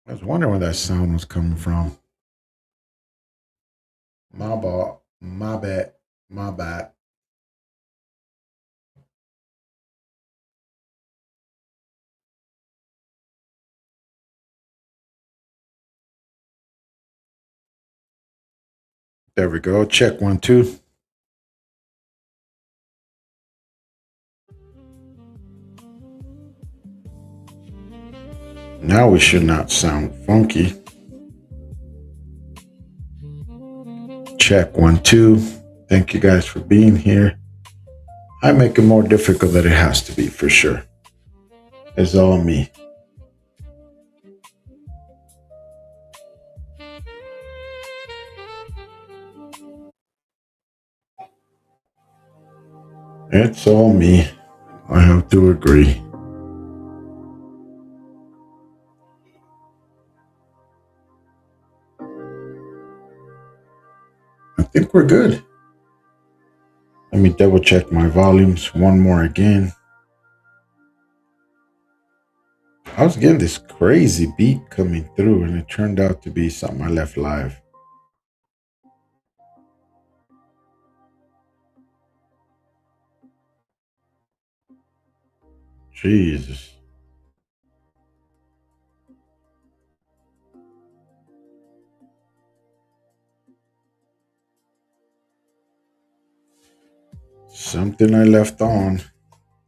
I was wondering where that sound was coming from. My ball, my bad, my bad. There we go. Check one, two. Now we should not sound funky. Check one, two. Thank you guys for being here. I make it more difficult than it has to be for sure. It's all me. It's all me. I have to agree. I think we're good. Let me double check my volumes one more again. I was getting this crazy beat coming through, and it turned out to be something I left live. Jesus. Something I left on.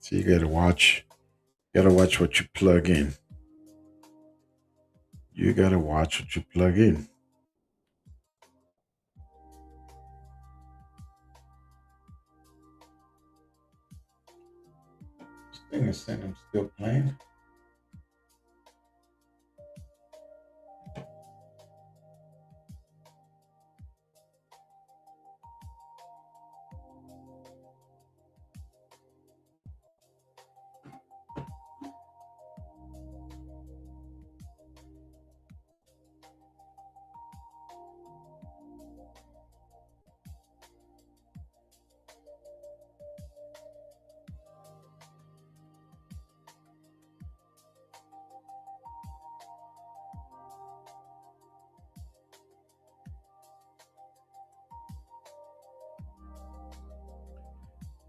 So you gotta watch. Gotta watch what you plug in. You gotta watch what you plug in. This thing is saying I'm still playing.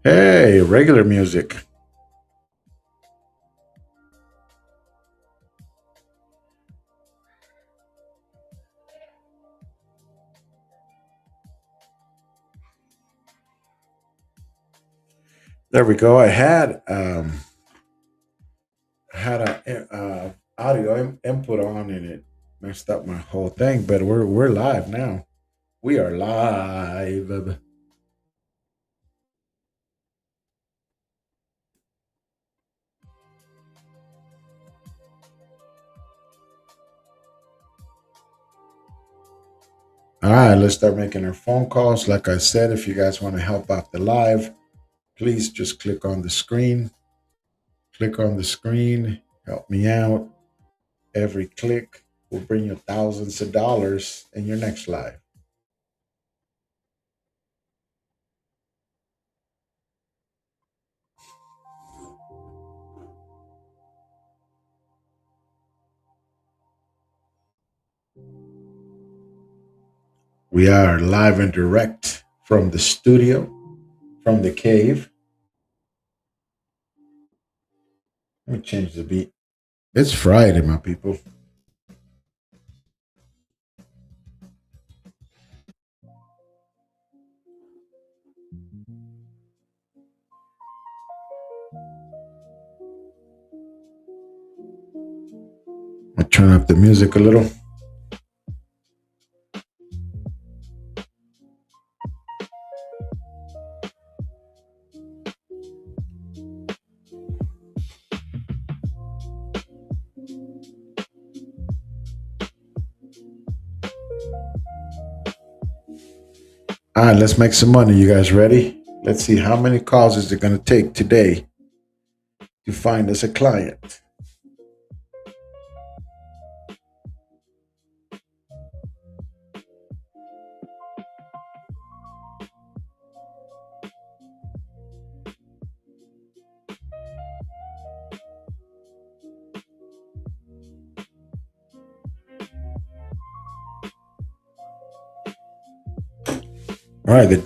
Hey, regular music. There we go. I had a audio input on and it messed up my whole thing. But we're live now. We are live. All right, let's start making our phone calls. Like I said, if you guys want to help out the live, please just click on the screen. Click on the screen. Help me out. Every click will bring you thousands of dollars in your next live. We are live and direct from the studio, from the cave. Let me change the beat. It's Friday, my people. I'll turn up the music a little. All right, let's make some money. You guys ready? Let's see how many calls is it going to take today to find us a client. All right, the,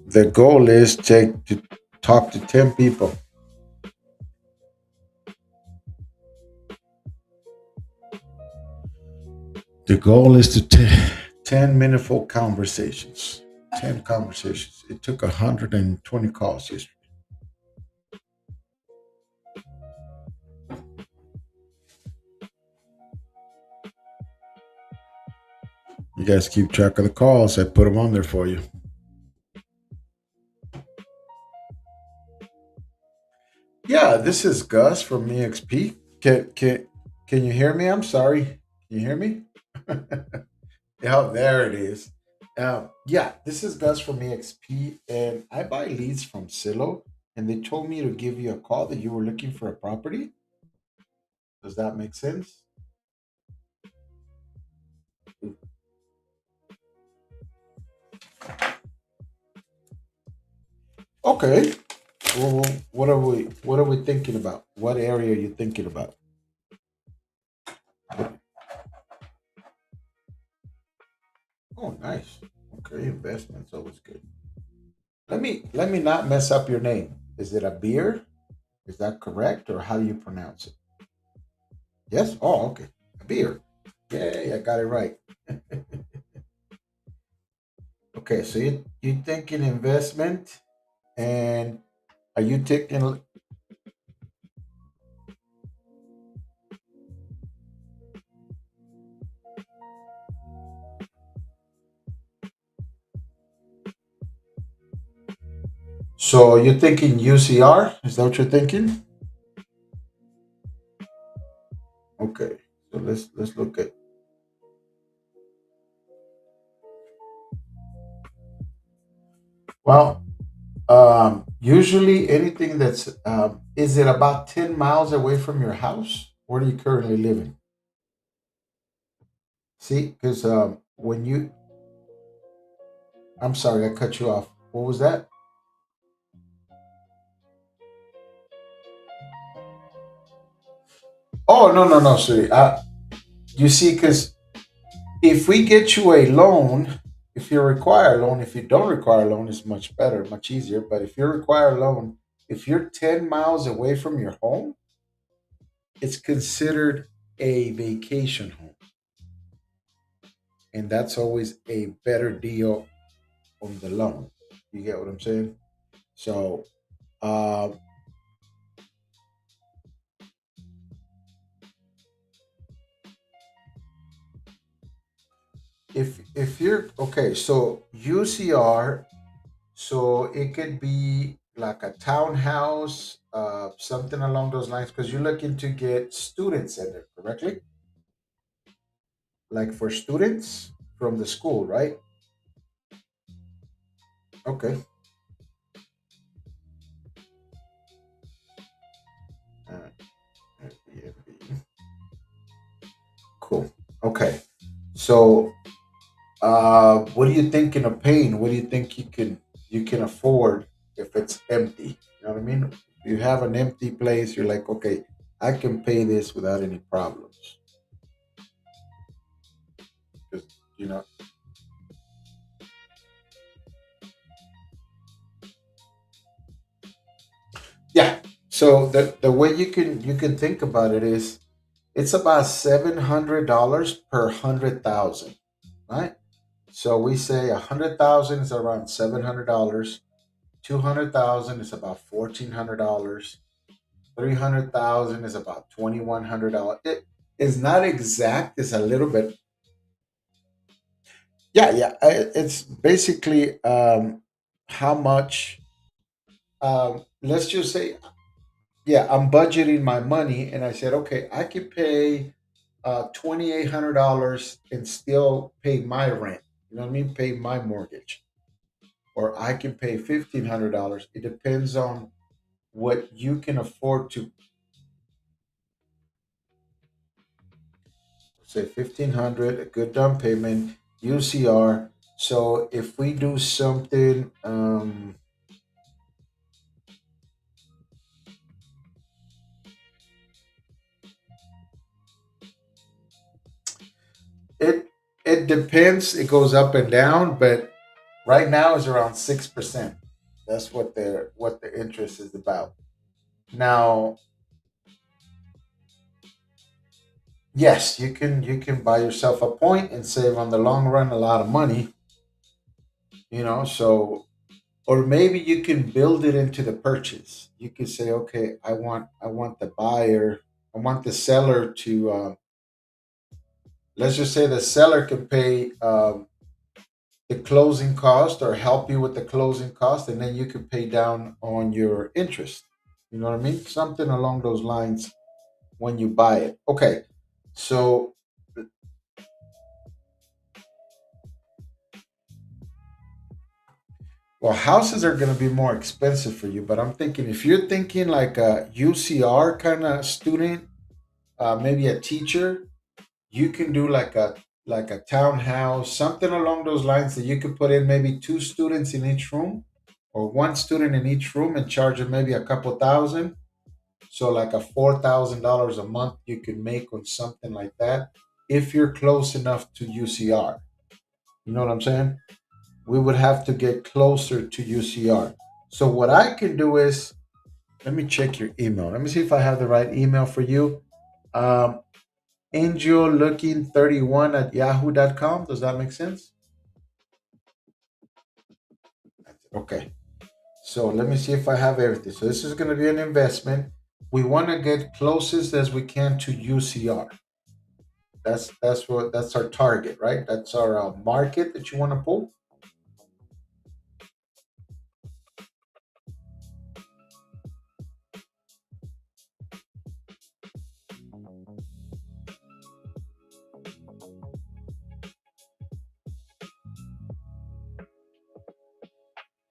the goal is to talk to 10 people. The goal is to 10 meaningful conversations. 10 conversations. It took 120 calls yesterday. You guys keep track of the calls. I put them on there for you. Yeah, this is Gus from EXP. Can you hear me? I'm sorry. Can you hear me? Yeah, there it is. Yeah, this is Gus from EXP, and I buy leads from Zillow, and they told me to give you a call that you were looking for a property. Does that make sense? Okay. Well, what are we thinking about? What area are you thinking about? Oh, nice. Okay, investment's always good. Let me not mess up your name. Is it a beer? Is that correct, or how do you pronounce it? Yes. Oh, okay. A beer. Yay, I got it right. Okay, so you thinking investment, and are you taking? So you're thinking UCR? Is that what you're thinking? Okay. So let's look at. Well, usually anything that's is it about 10 miles away from your house? Where do you currently living? See, because when you, I'm sorry, I cut you off. What was that? Oh, no, no, no, sorry. You see, because if we get you a loan, if you require a loan, if you don't require a loan, it's much better, much easier. But if you require a loan, if you're 10 miles away from your home, it's considered a vacation home. And that's always a better deal on the loan. You get what I'm saying? So, uh, if you're okay, so UCR, so it could be like a townhouse, something along those lines, because you're looking to get students in there, correctly? Like for students from the school, right? Okay. Uh, Airbnb. Cool. Okay. So, what are you thinking of paying? What do you think you can afford if it's empty? You know what I mean? If you have an empty place, you're like, okay, I can pay this without any problems. 'Cause, you know, yeah. So the way you can think about it is it's about $700 per 100,000, right? So we say 100,000 is around $700. 200,000 is about $1,400. 300,000 is about $2,100. It is not exact. It's a little bit. Yeah, yeah. It's basically how much. Let's just say, yeah, I'm budgeting my money, and I said, okay, I can pay $2,800 and still pay my rent. You know what I mean? Pay my mortgage, or I can pay $1,500. It depends on what you can afford to say. 1,500, a good down payment, UCR. So if we do something, it it depends. It goes up and down, but right now is around 6%. That's what the interest is about. Now, yes, you can buy yourself a point and save on the long run a lot of money. So or maybe you can build it into the purchase. You could say, okay, I want the buyer, I want the seller to. Let's just say the seller can pay the closing cost or help you with the closing cost, and then you can pay down on your interest. You know what I mean? Something along those lines when you buy it. Okay, so well, houses are going to be more expensive for you, but I'm thinking if you're thinking like a UCR kind of student, maybe a teacher, you can do like a townhouse, something along those lines that you could put in maybe two students in each room or one student in each room and charge them maybe a couple thousand. So like a $4,000 a month you can make on something like that if you're close enough to UCR. You know what I'm saying? We would have to get closer to UCR. So what I can do is let me check your email. Let me see if I have the right email for you. Um, Angel looking 31 at yahoo.com. Does that make sense? Okay. So let me see if I have everything. So this is going to be an investment. We want to get closest as we can to UCR. That's our target, right? That's our market that you want to pull.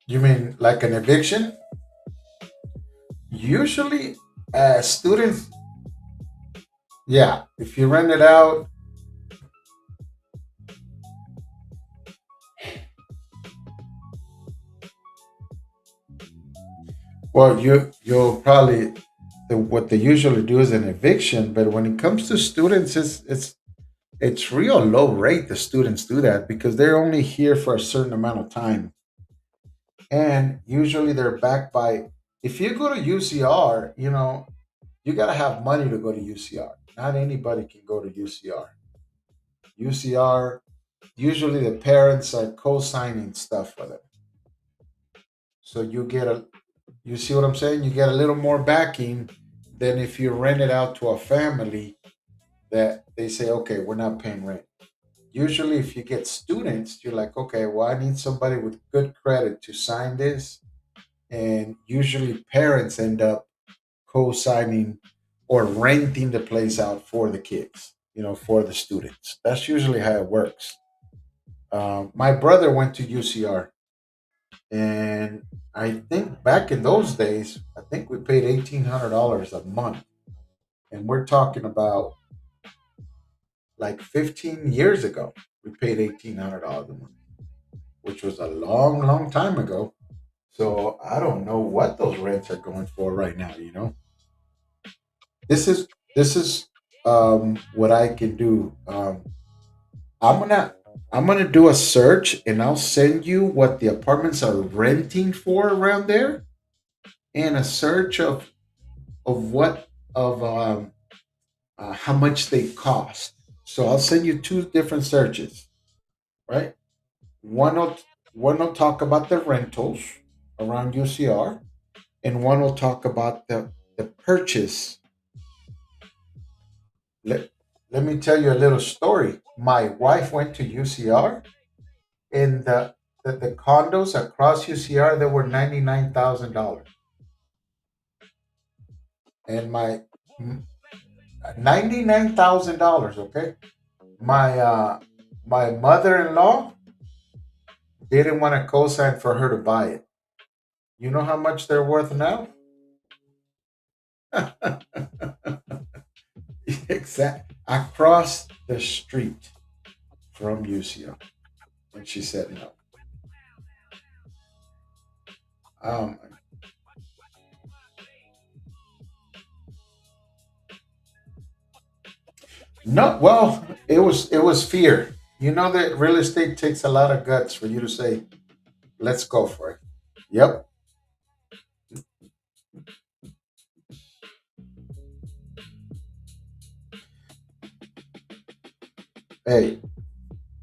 You mean like an eviction? Usually, students, yeah. If you rent it out, well, you'll probably what they usually do is an eviction. But when it comes to students, it's real low rate the students do that because they're only here for a certain amount of time, and usually they're backed by. If you go to UCR, you got to have money to go to UCR. Not anybody can go to UCR. UCR, usually the parents are co-signing stuff for them. So you see what I'm saying? You get a little more backing than if you rent it out to a family that they say, okay, we're not paying rent. Usually, if you get students, you're like, okay, well, I need somebody with good credit to sign this. And usually, parents end up co signing or renting the place out for the kids, for the students. That's usually how it works. My brother went to UCR, and I think back in those days, I think we paid $1,800 a month, and we're talking about like 15 years ago. We paid $1,800 a month, which was a long, long time ago. So I don't know what those rents are going for right now. This is what I can do. I'm gonna I'm gonna do a search and I'll send you what the apartments are renting for around there and a search of what of how much they cost. So I'll send you two different searches, right? One will one will talk about the rentals around UCR, and one will talk about the purchase. Let Let me tell you a little story. My wife went to UCR, and the condos across UCR that were $99,000, and $99,000. Okay, my mother-in-law didn't want to co-sign for her to buy it. You know how much they're worth now? Exact across the street from UCR. And she said no. Um, no, well, it was fear. You know that real estate takes a lot of guts for you to say, let's go for it. Yep. Hey,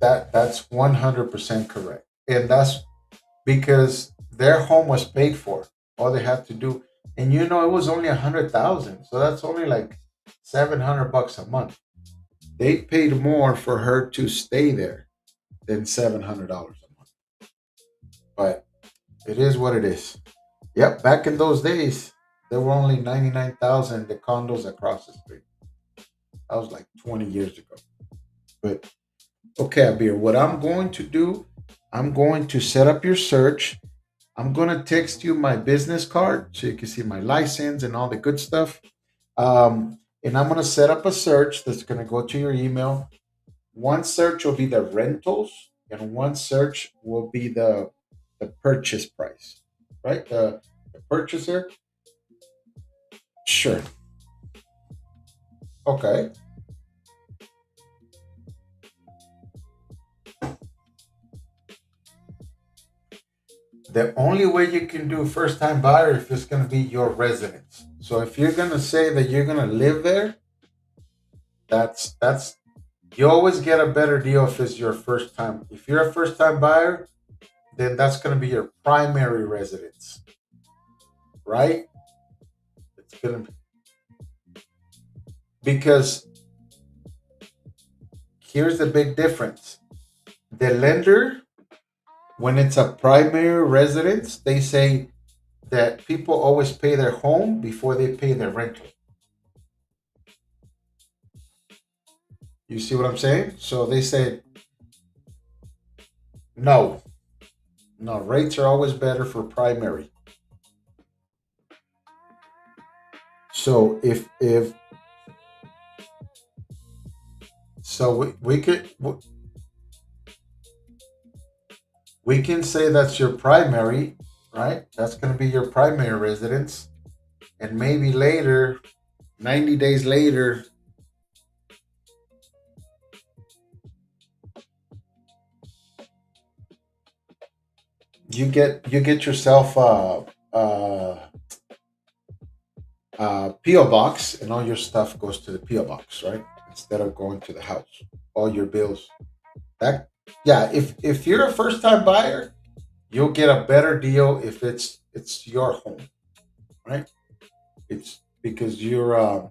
that's 100% correct. And that's because their home was paid for. All they had to do, and it was only 100,000, so that's only like $700 a month. They paid more for her to stay there than $700 a month. But it is what it is. Yep, back in those days, there were only 99,000 the condos across the street. That was like 20 years ago. But okay, Abir, what I'm going to do, I'm going to set up your search. I'm going to text you my business card so you can see my license and all the good stuff. And I'm going to set up a search that's going to go to your email. One search will be the rentals, and one search will be the purchase price, right? The purchaser. Sure. Okay. The only way you can do first time buyer if it's going to be your residence. So if you're going to say that you're going to live there, that's you always get a better deal if it's your first time. If you're a first time buyer, then that's going to be your primary residence, right? It's going to because here's the big difference. The lender, when it's a primary residence, they say that people always pay their home before they pay their rental. You see what I'm saying? So they say no, no, rates are always better for primary. So if so we could we can say that's your primary, right? That's going to be your primary residence, and maybe later, 90 days later, you get yourself a PO box, and all your stuff goes to the PO box, right? Instead of going to the house, all your bills. That yeah, if you're a first time buyer, you'll get a better deal if it's your home, right? It's because you're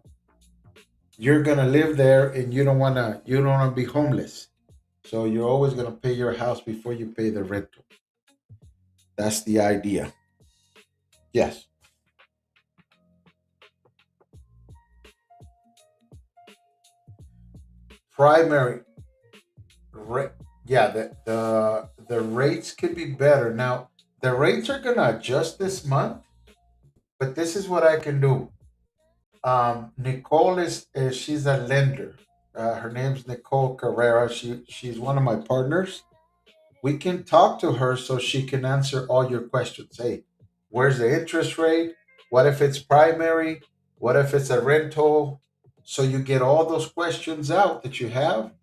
gonna live there, and you don't wanna be homeless. So you're always gonna pay your house before you pay the rental. That's the idea. Yes. Primary Ra- yeah, the rates could be better. Now, the rates are gonna adjust this month, but this is what I can do. Nicole is she's a lender. Her name's Nicole Carrera. She's one of my partners. We can talk to her so she can answer all your questions. Hey, where's the interest rate? What if it's primary? What if it's a rental? So you get all those questions out that you have,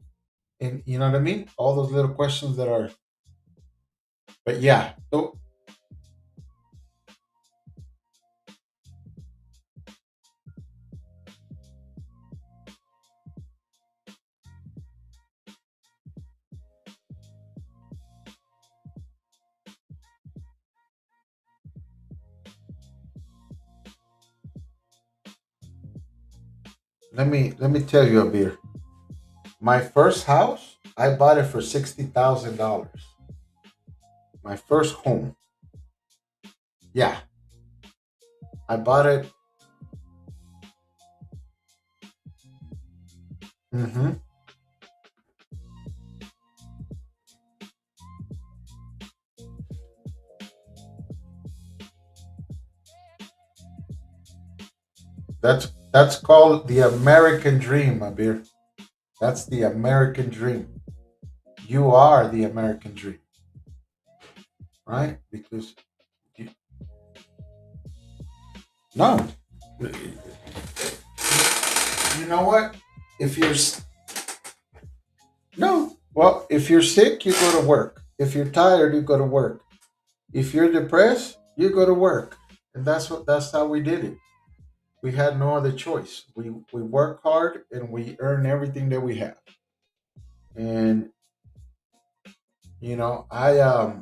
and you know what I mean. All those little questions that are. But yeah, so let me tell you, Abir. My first house, I bought it for $60,000. My first home. Yeah, I bought it. hmm That's called the American dream, Abir. That's the American dream. You are the American dream, right? Because you, no, you know what? If you're no, Well, if you're sick, you go to work. If you're tired, you go to work. If you're depressed, you go to work. And that's how we did it. We had no other choice. We work hard and we earn everything that we have. And I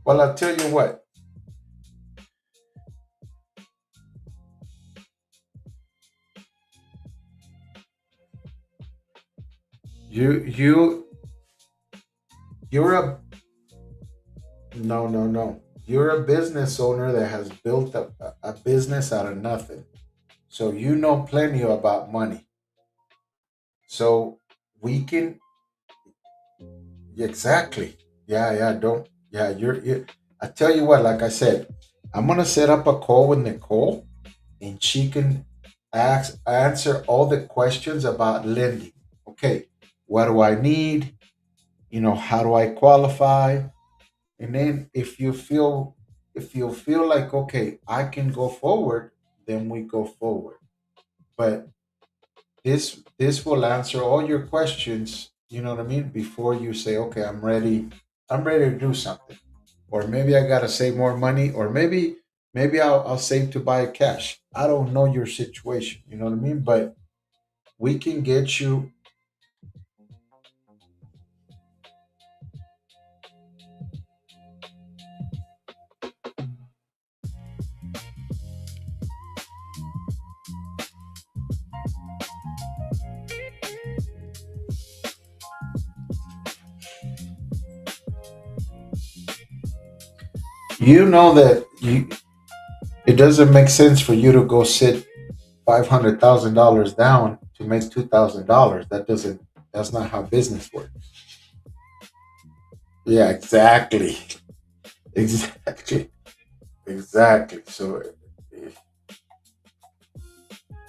well, I'll tell you what. You you're a no, no, no. You're a business owner that has built a business out of nothing. So you know plenty about money. So we can exactly. Yeah, yeah, don't yeah, you I tell you what, like I said, I'm gonna set up a call with Nicole and she can answer all the questions about lending. Okay, what do I need? How do I qualify? And then if you feel like okay, I can go forward, then we go forward. But this will answer all your questions, you know what I mean, before you say, okay, I'm ready to do something. Or maybe I gotta save more money, or maybe I'll save to buy cash. I don't know your situation, you know what I mean? But we can get you. You know that it doesn't make sense for you to go sit $500,000 down to make $2,000. That's not how business works. Yeah, exactly. Exactly. Exactly. So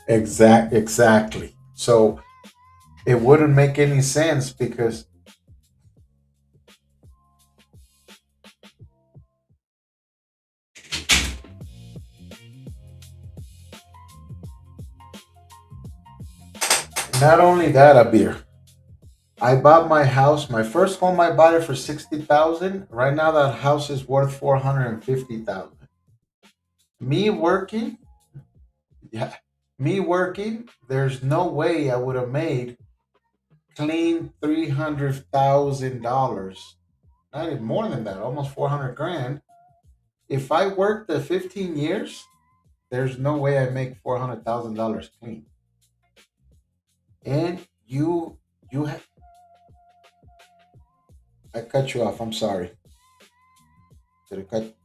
exactly. So it wouldn't make any sense because not only that, Abir, I bought my house, my first home I bought it for 60,000. Right now that house is worth 450,000. Me working, yeah, me working, there's no way I would have made clean $300,000. Not even more than that, almost 400 grand. If I worked the 15 years, there's no way I make $400,000 clean. And you have, I cut you off. I'm sorry. Did I cut?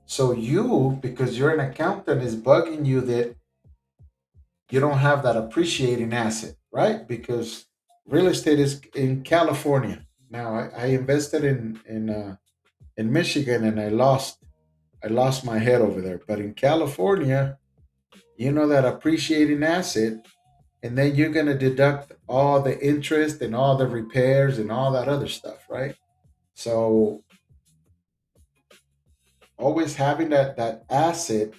So you, because you're an accountant, is bugging you that you don't have that appreciating asset, right? Because real estate is in California. Now I invested in Michigan and I lost my head over there. But in California, that appreciating asset, and then you're gonna deduct all the interest and all the repairs and all that other stuff, right? So always having that asset,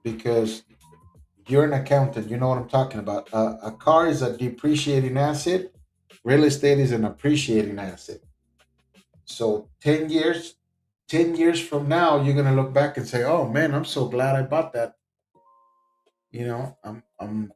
because you're an accountant, you know what I'm talking about. A car is a depreciating asset. Real estate is an appreciating asset. So 10 years from now, you're gonna look back and say, "Oh man, I'm so glad I bought that." I'm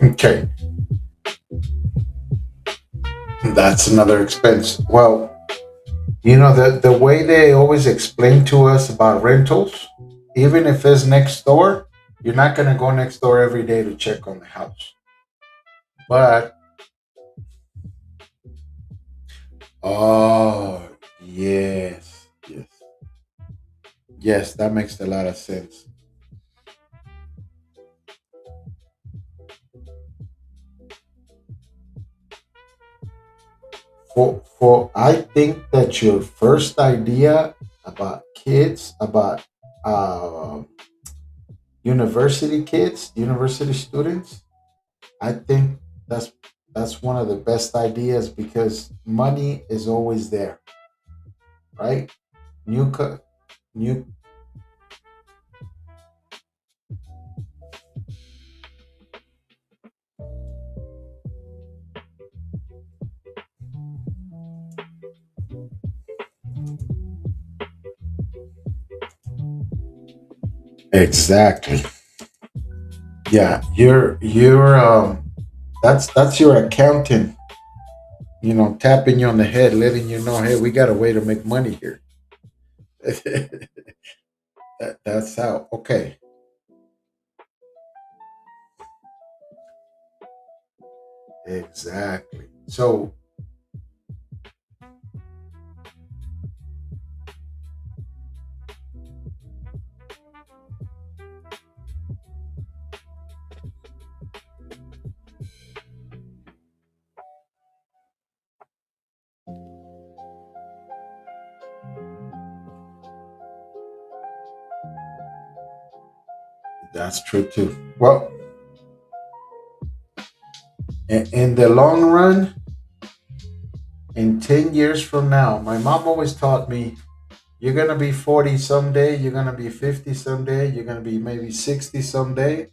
okay. That's another expense. Well, the way they always explain to us about rentals Even if it's next door, you're not going to go next door every day to check on the house. But, oh, yes, yes, yes, that makes a lot of sense. I think that your first idea about kids, about uh, university kids, university students, I think that's that's one of the best ideas because money is always there, right? New, new, exactly. Yeah, you're that's your accountant, tapping you on the head, letting you know, hey, we got a way to make money here. That's how. Okay, exactly. So that's true too. Well, in the long run, in 10 years from now, my mom always taught me you're going to be 40 someday, you're going to be 50 someday, you're going to be maybe 60 someday.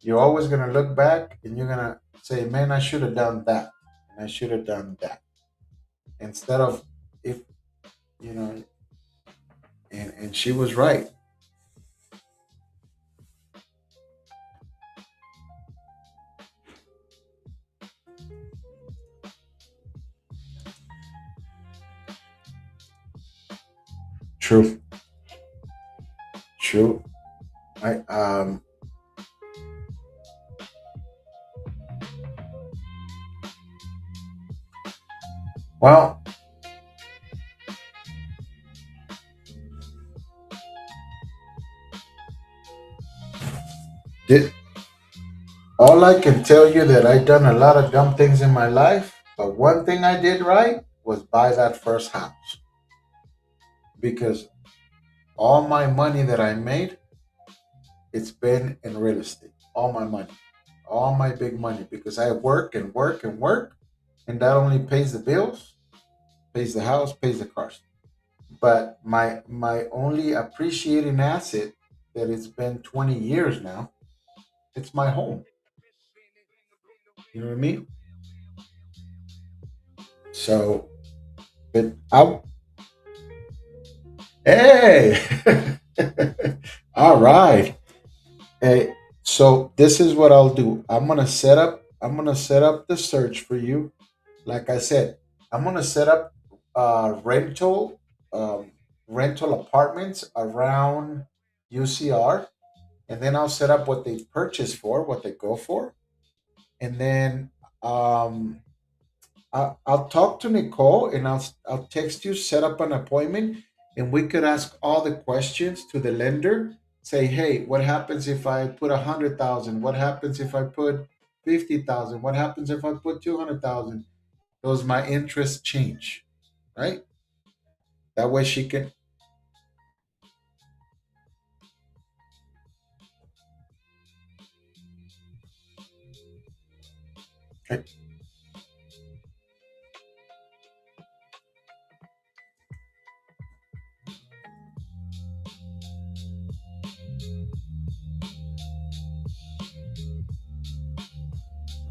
You're always going to look back and you're going to say, man, I should have done that. And I should have done that. Instead of, if, you know, and she was right. True. True. I. Well, did, all I can tell you that I done a lot of dumb things in my life, but one thing I did right was buy that first house because all my money that I made, it's been in real estate. All my money, all my big money, because I work and work and work, and that only pays the bills, pays the house, pays the cars. But my only appreciating asset that it's been 20 years now, it's my home. You know what I mean? So, but I, hey, all right. Hey, so this is what I'll do. I'm gonna set up the search for you. Like I said, I'm gonna set up um, rental apartments around UCR, and then I'll set up what they purchase for, what they go for, and then um, I'll talk to Nicole and I'll text you, set up an appointment, and we could ask all the questions to the lender. Say, hey, what happens if I put 100,000? What happens if I put 50,000? What happens if I put 200,000? Does my interest change? Right? That way she can.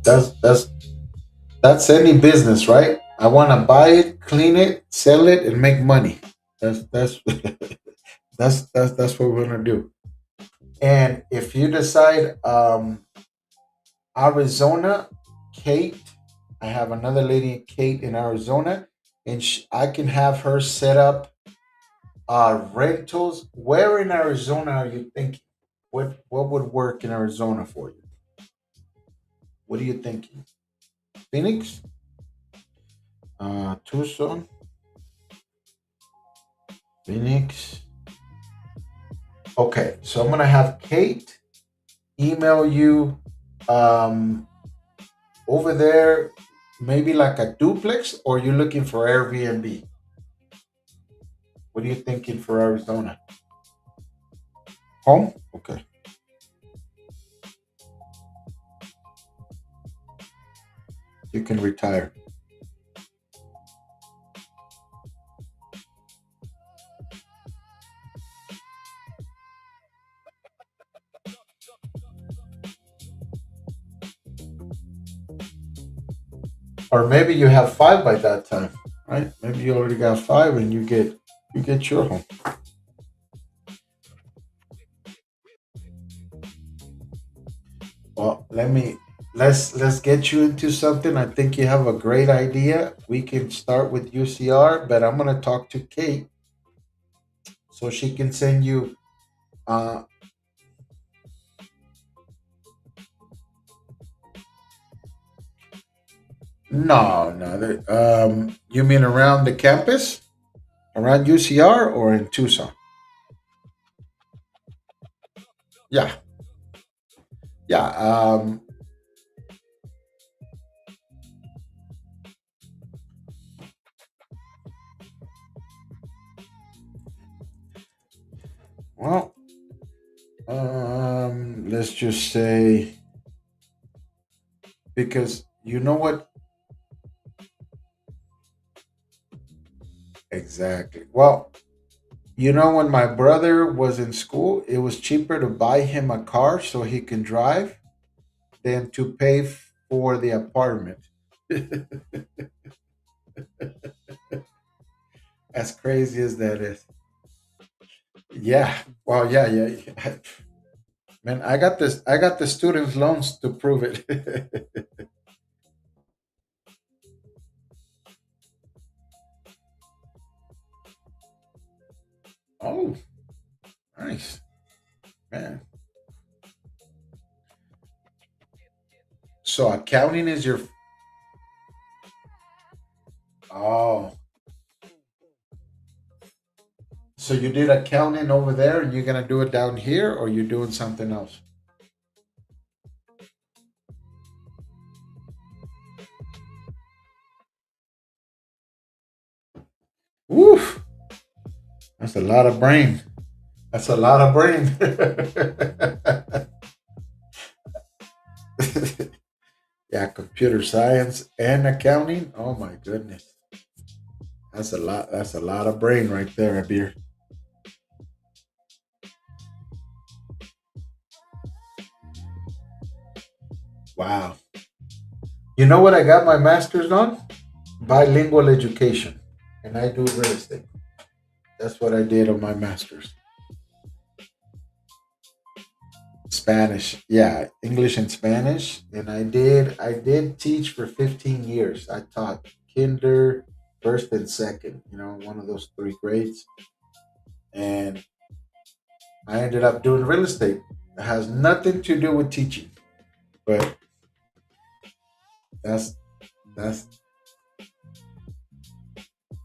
That's that's any business, right? I want to buy it, clean it, sell it, and make money. That's that's what we're gonna do. And if you decide Arizona, Kate, I have another lady, Kate, in Arizona, and I can have her set up Rentals. Where in Arizona are you thinking? What would work in Arizona for you? What are you thinking? Phoenix? Tucson? Phoenix? Okay, so I'm gonna have Kate email you um over there, maybe like a duplex, or you're looking for Airbnb. What are you thinking for Arizona? Home? Okay. You can retire. Or maybe you have five by that time, right? Maybe you already got five and you get your home. Well, let's get you into something. I think you have a great idea. We can start with UCR, but I'm gonna talk to Kate so she can send you. uh no. You mean around the campus, around UCR, or in Tucson? Yeah, yeah. Well, let's just say, because you know what. Exactly. Well, when my brother was in school, it was cheaper to buy him a car so he can drive than to pay for the apartment. As crazy as that is. Yeah. Well, yeah, yeah. Man, I got this. I got the student loans to prove it. Oh, nice, man. So accounting is your. Oh, so you did accounting over there, and you're gonna do it down here, or you're doing something else? Woof. That's a lot of brain. That's a lot of brain. Yeah, computer science and accounting. Oh my goodness. That's a lot. That's a lot of brain right there, Abir. Wow. You know what I got my master's on? Bilingual education. And I do real estate. That's what I did on my master's. Spanish. Yeah, English and Spanish. And I did teach for 15 years. I taught kinder, first and second, one of those three grades. And I ended up doing real estate. It has nothing to do with teaching. But that's that's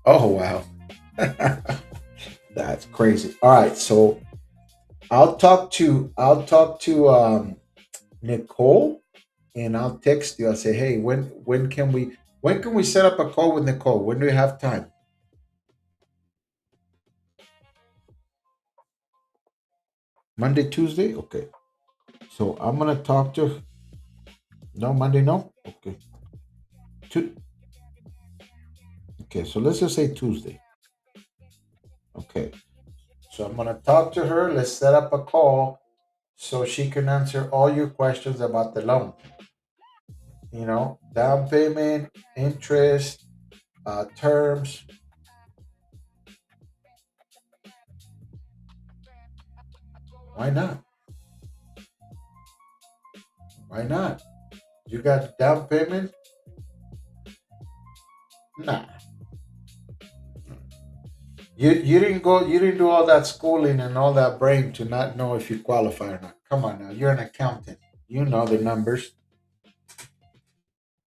oh wow. That's crazy. All right, so I'll talk to Nicole, and I'll text you. I'll say, hey, when can we set up a call with Nicole? When do you have time? Monday, Tuesday? Okay. So I'm gonna talk to. No, Monday, no? Okay. Tu- okay, so let's just say Tuesday. Okay. So I'm gonna talk to her. Let's set up a call so she can answer all your questions about the loan. Down payment, interest, terms. Why not? Why not? You got down payment? Nah. You didn't do all that schooling and all that brain to not know if you qualify or not. Come on now, you're an accountant. You know the numbers.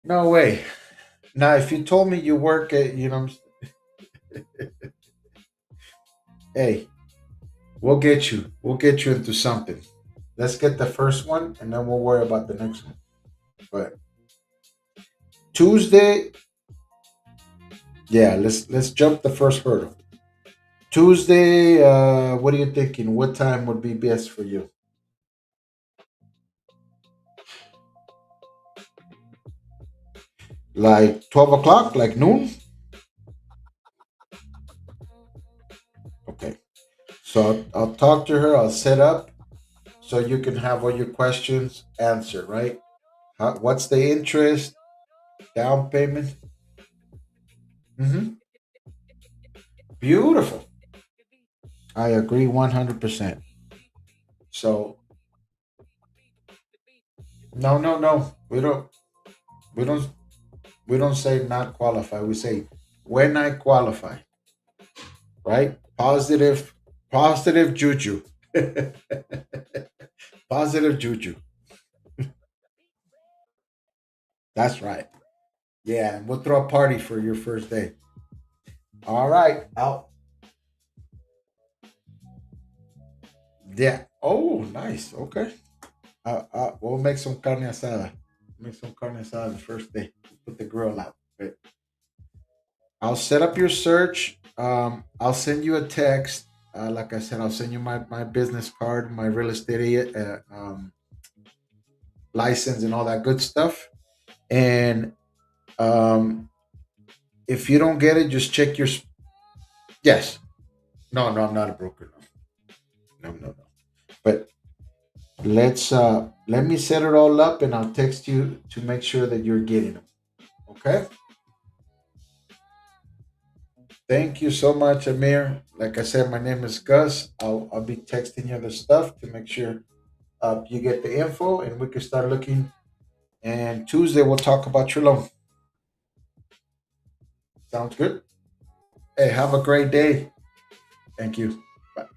No way. Now, if you told me you work at, hey, we'll get you into something. Let's get the first one, and then we'll worry about the next one. But Tuesday, yeah, let's jump the first hurdle. Tuesday, what are you thinking? What time would be best for you? Like 12 o'clock, like noon? Okay. So I'll talk to her. I'll set up so you can have all your questions answered, right? What's the interest, down payment? Hmm. Beautiful. I agree 100%. So no, no, no. We don't we don't say not qualify. We say when I qualify, right? Positive juju. Positive juju. That's right. Yeah, and we'll throw a party for your first day. All right. Out. Yeah. Oh, nice. Okay. We'll make some carne asada. Make some carne asada the first day. Put the grill out. But I'll set up your search. I'll send you a text. Like I said, I'll send you my business card, my real estate license, and all that good stuff. And um, if you don't get it, just check your. Yes. No, no, I'm not a broker. No, no, no, no. But let me set it all up, and I'll text you to make sure that you're getting them. Okay. Thank you so much, Amir. Like I said, my name is Gus. I'll be texting you the stuff to make sure you get the info, and we can start looking. And Tuesday we'll talk about your loan. Sounds good. Hey, have a great day. Thank you. Bye.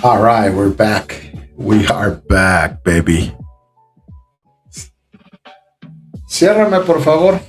All right, we're back. We are back, baby. Ciérrame, por favor.